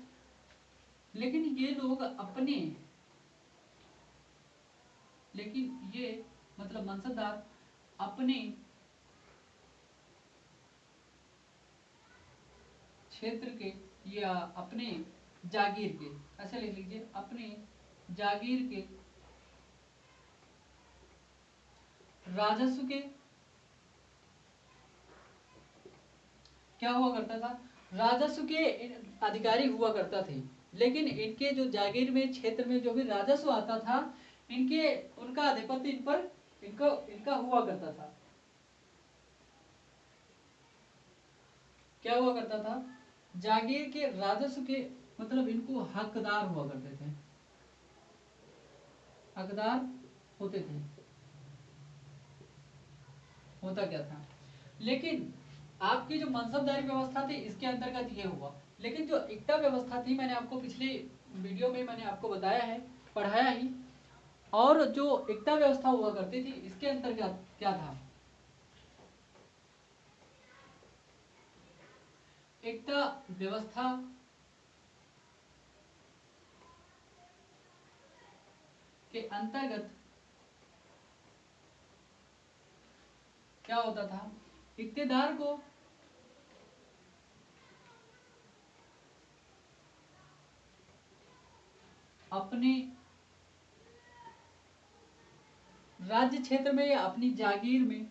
लेकिन ये लोग अपने, लेकिन ये मतलब मनसबदार अपने क्षेत्र के या अपने जागीर के, ऐसे लिख लीजिए, अपने जागीर के राजस्व के क्या हुआ करता था, राजस्व के अधिकारी हुआ करता थे। लेकिन इनके जो जागीर में क्षेत्र में जो भी राजस्व आता था, इनके उनका आधिपत्य इन पर इनको इनका हुआ करता था। क्या हुआ करता था, जागीर के राजस्व के मतलब इनको हकदार हुआ करते थे, हकदार होते थे। होता क्या था, लेकिन आपकी जो मनसबदारी व्यवस्था थी इसके अंतर्गत ये हुआ। लेकिन जो एकता व्यवस्था थी, मैंने आपको पिछले वीडियो में मैंने आपको बताया है, पढ़ाया ही। और जो एकता व्यवस्था हुआ करती थी इसके अंतर्गत क्या था, एकता व्यवस्था के अंतर्गत क्या होता था, इक्तेदार को अपने राज्य क्षेत्र में या अपनी जागीर में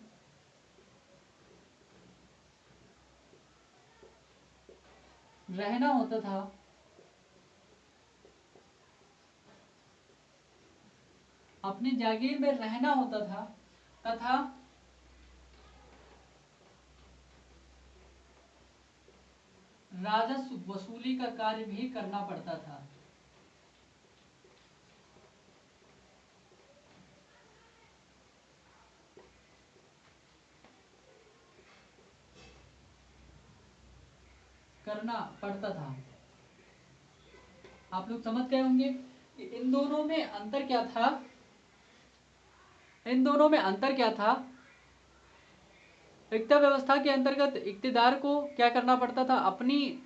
रहना होता था, अपनी जागीर में रहना होता था, तथा राजस्व वसूली का कार्य भी करना पड़ता था। करना पड़ता था। आप लोग समझ गए होंगे कि इन दोनों में अंतर क्या था, इन दोनों में अंतर क्या था। एकता व्यवस्था के अंतर्गत इक्तेदार को क्या करना पड़ता था, अपनी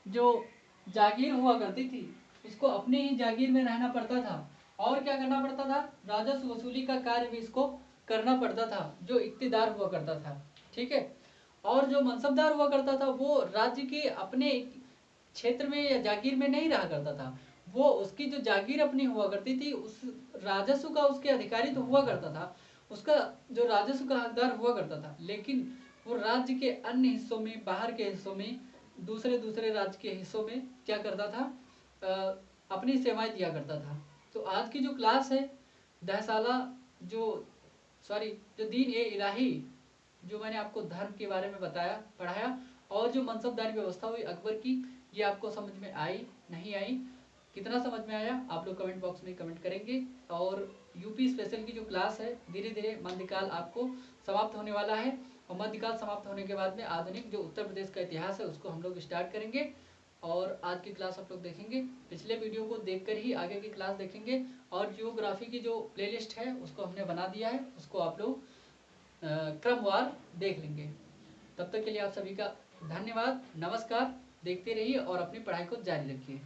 जो जागीर हुआ करती थी इसको अपनी ही जागीर में रहना पड़ता था, और क्या करना पड़ता था, राजस्व वसूली का कार्य भी इसको करना पड़ता था, जो इक्तेदार हुआ करता था। ठीक है। और जो मनसबदार हुआ करता था वो राज्य के अपने क्षेत्र में या जागीर में नहीं रहा करता था, वो उसकी जो जागीर अपनी हुआ करती थी उस राजस्व का उसके अधिकारी तो हुआ करता था, उसका जो राजस्व का हकदार हुआ करता था, लेकिन वो राज्य के अन्य हिस्सों में, बाहर के हिस्सों में, दूसरे दूसरे राज्य के हिस्सों में क्या करता था, अपनी सेवाएं दिया करता था। तो आज की जो क्लास है दहसाला, जो सॉरी जो दीन ए इलाही, जो मैंने आपको धर्म के बारे में बताया, पढ़ाया, और जो मनसबदारी व्यवस्था हुई अकबर की, ये आपको समझ में आई नहीं आई, कितना समझ में आया आप लोग कमेंट बॉक्स में कमेंट करेंगे। और यूपी स्पेशल की जो क्लास है धीरे धीरे मध्यकाल आपको समाप्त होने वाला है, और मध्यकाल समाप्त होने के बाद में आधुनिक जो उत्तर प्रदेश का इतिहास है उसको हम लोग स्टार्ट करेंगे। और आज की क्लास आप लोग देखेंगे, पिछले वीडियो को देखकर ही आगे की क्लास देखेंगे। और जियोग्राफी की जो प्लेलिस्ट है उसको हमने बना दिया है, उसको आप लोग क्रमवार देख लेंगे। तब तक के लिए आप सभी का धन्यवाद, नमस्कार। देखते रहिए और अपनी पढ़ाई को जारी रखिए।